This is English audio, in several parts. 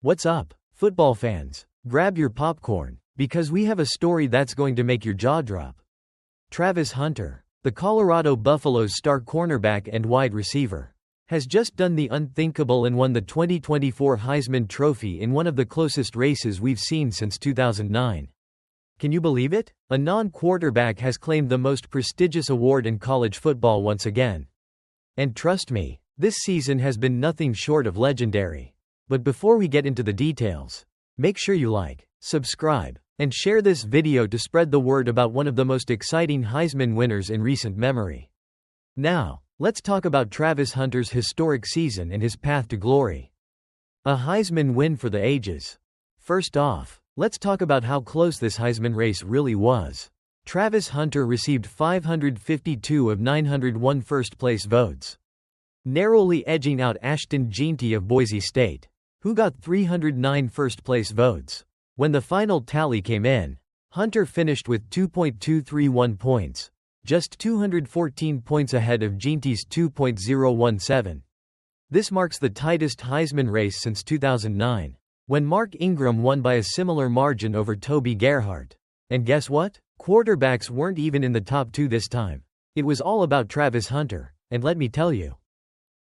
What's up, football fans? Grab your popcorn, because we have a story that's going to make your jaw drop. Travis Hunter, the Colorado Buffaloes' star cornerback and wide receiver, has just done the unthinkable and won the 2024 Heisman Trophy in one of the closest races we've seen since 2009. Can you believe it? A non-quarterback has claimed the most prestigious award in college football once again. And trust me, this season has been nothing short of legendary. But before we get into the details, make sure you like, subscribe, and share this video to spread the word about one of the most exciting Heisman winners in recent memory. Now, let's talk about Travis Hunter's historic season and his path to glory. A Heisman win for the ages. First off, let's talk about how close this Heisman race really was. Travis Hunter received 552 of 901 first-place votes, narrowly edging out Ashton Jeanty of Boise State, who got 309 first-place votes. When the final tally came in, Hunter finished with 2.231 points, just 214 points ahead of Jeanty's 2.017. This marks the tightest Heisman race since 2009, when Mark Ingram won by a similar margin over Toby Gerhart. And guess what? Quarterbacks weren't even in the top two this time. It was all about Travis Hunter, and let me tell you,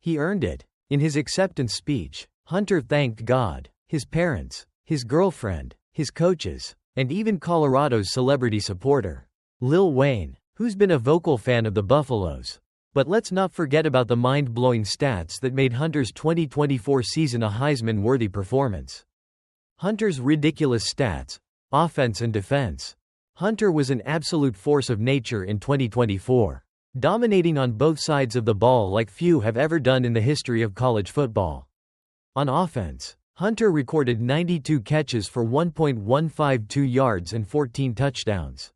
he earned it. In his acceptance speech, Hunter thanked God, his parents, his girlfriend, his coaches, and even Colorado's celebrity supporter, Lil Wayne, who's been a vocal fan of the Buffaloes. But let's not forget about the mind-blowing stats that made Hunter's 2024 season a Heisman-worthy performance. Hunter's ridiculous stats, offense and defense. Hunter was an absolute force of nature in 2024, dominating on both sides of the ball like few have ever done in the history of college football. On offense, Hunter recorded 92 catches for 1.152 yards and 14 touchdowns.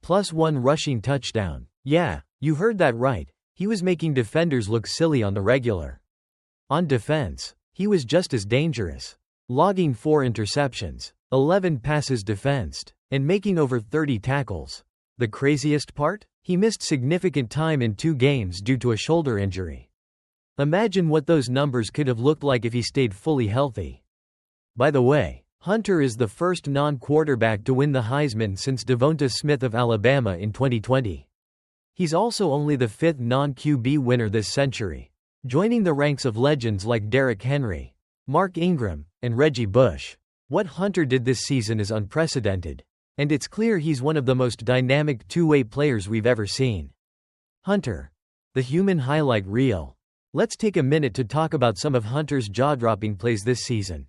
Plus one rushing touchdown. Yeah, you heard that right. He was making defenders look silly on the regular. On defense, he was just as dangerous, logging 4 interceptions, 11 passes defensed, and making over 30 tackles. The craziest part? He missed significant time in 2 games due to a shoulder injury. Imagine what those numbers could have looked like if he stayed fully healthy. By the way, Hunter is the first non-quarterback to win the Heisman since DeVonta Smith of Alabama in 2020. He's also only the 5th non-QB winner this century, joining the ranks of legends like Derrick Henry, Mark Ingram, and Reggie Bush. What Hunter did this season is unprecedented, and it's clear he's one of the most dynamic two-way players we've ever seen. Hunter, the human highlight reel. Let's take a minute to talk about some of Hunter's jaw-dropping plays this season.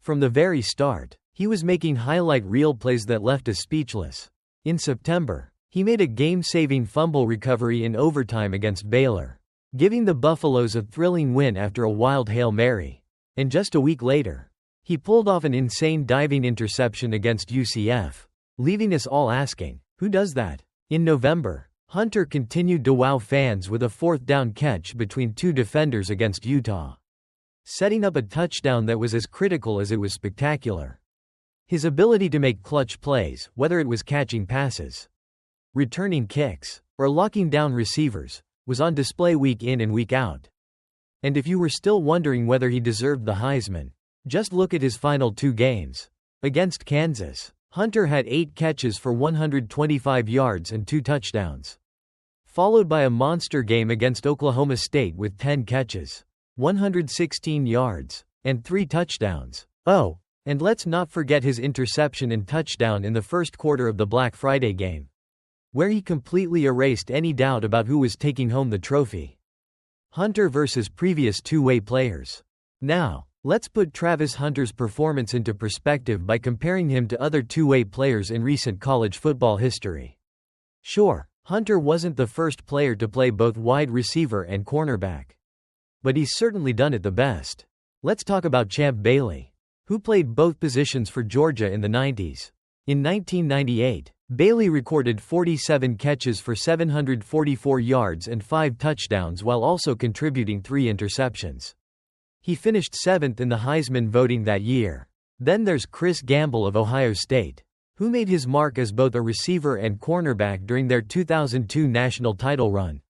From the very start, he was making highlight reel plays that left us speechless. In September, he made a game-saving fumble recovery in overtime against Baylor, giving the Buffaloes a thrilling win after a wild Hail Mary. And just a week later, he pulled off an insane diving interception against UCF, leaving us all asking, who does that? In November, Hunter continued to wow fans with a 4th down catch between 2 defenders against Utah, setting up a touchdown that was as critical as it was spectacular. His ability to make clutch plays, whether it was catching passes, returning kicks, or locking down receivers, was on display week in and week out. And if you were still wondering whether he deserved the Heisman, just look at his final 2 games. Against Kansas, Hunter had 8 catches for 125 yards and 2 touchdowns, followed by a monster game against Oklahoma State with 10 catches, 116 yards, and 3 touchdowns. Oh, and let's not forget his interception and touchdown in the first quarter of the Black Friday game, where he completely erased any doubt about who was taking home the trophy. Hunter versus previous two-way players. Now, let's put Travis Hunter's performance into perspective by comparing him to other two-way players in recent college football history. Sure, Hunter wasn't the first player to play both wide receiver and cornerback, but he's certainly done it the best. Let's talk about Champ Bailey, who played both positions for Georgia in the 90s. In 1998, Bailey recorded 47 catches for 744 yards and 5 touchdowns while also contributing 3 interceptions. He finished 7th in the Heisman voting that year. Then there's Chris Gamble of Ohio State, who made his mark as both a receiver and cornerback during their 2002 national title run,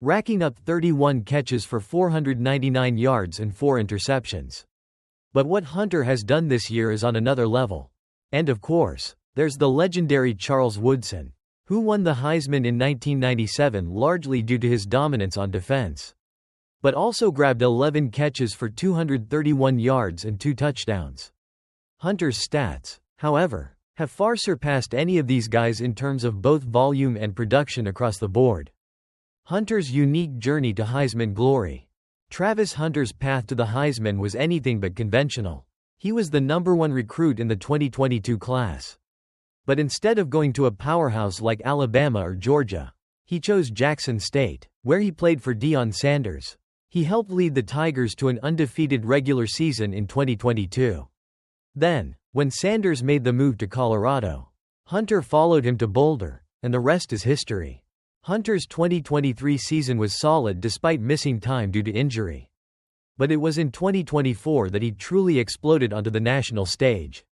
racking up 31 catches for 499 yards and 4 interceptions. But what Hunter has done this year is on another level. And of course, there's the legendary Charles Woodson, who won the Heisman in 1997 largely due to his dominance on defense, but also grabbed 11 catches for 231 yards and 2 touchdowns. Hunter's stats, however, have far surpassed any of these guys in terms of both volume and production across the board. Hunter's unique journey to Heisman glory. Travis Hunter's path to the Heisman was anything but conventional. He was the #1 recruit in the 2022 class. But instead of going to a powerhouse like Alabama or Georgia, he chose Jackson State, where he played for Deion Sanders. He helped lead the Tigers to an undefeated regular season in 2022. Then, when Sanders made the move to Colorado, Hunter followed him to Boulder, and the rest is history. Hunter's 2023 season was solid despite missing time due to injury. But it was in 2024 that he truly exploded onto the national stage.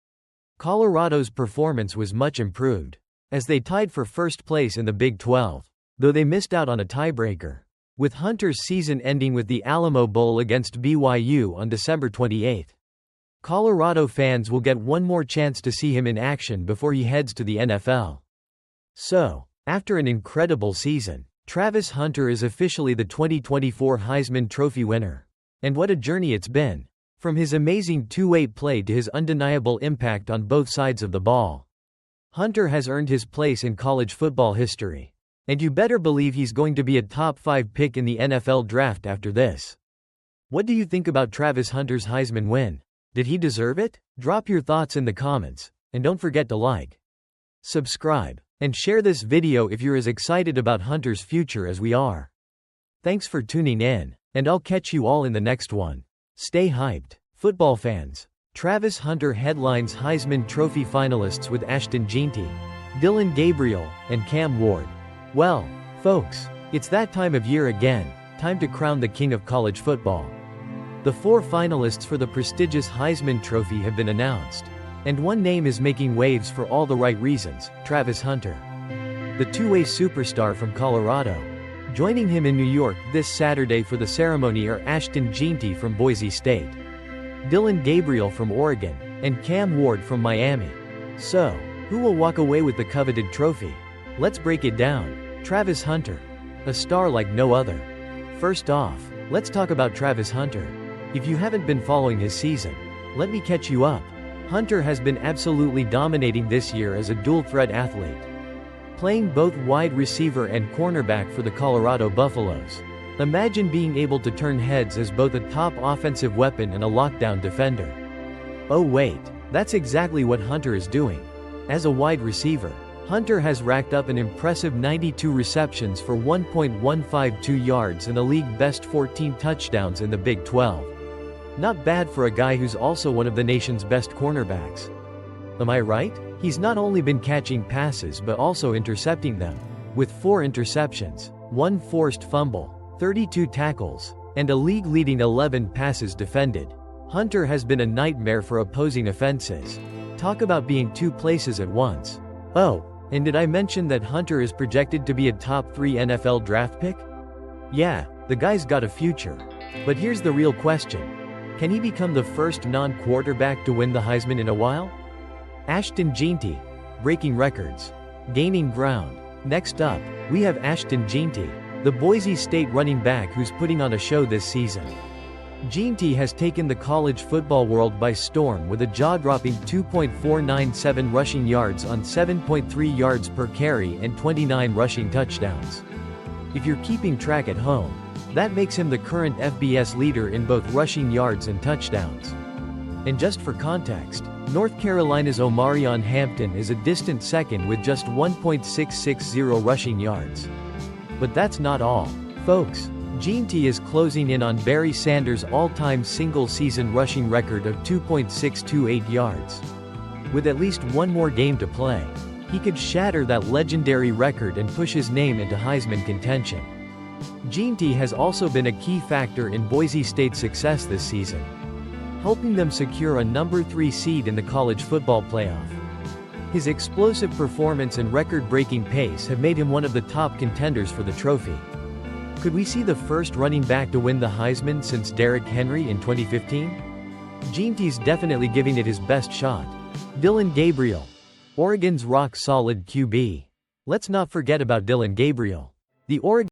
Colorado's performance was much improved, as they tied for first place in the Big 12, though they missed out on a tiebreaker, with Hunter's season ending with the Alamo Bowl against BYU on December 28. Colorado fans will get one more chance to see him in action before he heads to the NFL. So, after an incredible season, Travis Hunter is officially the 2024 Heisman Trophy winner. And what a journey it's been. From his amazing two-way play to his undeniable impact on both sides of the ball, Hunter has earned his place in college football history. And you better believe he's going to be a top 5 pick in the NFL draft after this. What do you think about Travis Hunter's Heisman win? Did he deserve it? Drop your thoughts in the comments, and don't forget to like, subscribe, and share this video if you're as excited about Hunter's future as we are. Thanks for tuning in, and I'll catch you all in the next one. Stay hyped, football fans. Travis Hunter headlines Heisman Trophy finalists with Ashton, Jeanty, Dillon Gabriel, and Cam Ward. Well, folks, it's that time of year again, time to crown the king of college football. The 4 finalists for the prestigious Heisman Trophy have been announced. And one name is making waves for all the right reasons, Travis Hunter. The two-way superstar from Colorado. Joining him in New York this Saturday for the ceremony are Ashton, Jeanty from Boise State, Dillon Gabriel from Oregon, and Cam Ward from Miami. So, who will walk away with the coveted trophy? Let's break it down. Travis Hunter. A star like no other. First off, let's talk about Travis Hunter. If you haven't been following his season, let me catch you up. Hunter has been absolutely dominating this year as a dual-threat athlete, playing both wide receiver and cornerback for the Colorado Buffaloes. Imagine being able to turn heads as both a top offensive weapon and a lockdown defender. Oh wait, that's exactly what Hunter is doing. As a wide receiver, Hunter has racked up an impressive 92 receptions for 1.152 yards and a league-best 14 touchdowns in the Big 12. Not bad for a guy who's also one of the nation's best cornerbacks. Am I right? He's not only been catching passes but also intercepting them. With 4 interceptions, 1 forced fumble, 32 tackles, and a league-leading 11 passes defended, Hunter has been a nightmare for opposing offenses. Talk about being 2 places at once. Oh, and did I mention that Hunter is projected to be a top 3 NFL draft pick? Yeah, the guy's got a future. But here's the real question. Can he become the first non-quarterback to win the Heisman in a while? Ashton, Jeanty. Breaking records. Gaining ground. Next up, we have Ashton, Jeanty, the Boise State running back who's putting on a show this season. Jeanty has taken the college football world by storm with a jaw-dropping 2.497 rushing yards on 7.3 yards per carry and 29 rushing touchdowns. If you're keeping track at home, that makes him the current FBS leader in both rushing yards and touchdowns. And just for context, North Carolina's Omarion Hampton is a distant second with just 1.660 rushing yards. But that's not all, folks. Jeanty is closing in on Barry Sanders' all-time single-season rushing record of 2.628 yards. With at least one more game to play, he could shatter that legendary record and push his name into Heisman contention. Jeanty has also been a key factor in Boise State's success this season, helping them secure a number 3 seed in the college football playoff. His explosive performance and record-breaking pace have made him one of the top contenders for the trophy. Could we see the first running back to win the Heisman since Derrick Henry in 2015? Jeanty's definitely giving it his best shot. Dillon Gabriel, Oregon's rock-solid QB. Let's not forget about Dillon Gabriel. The Oregon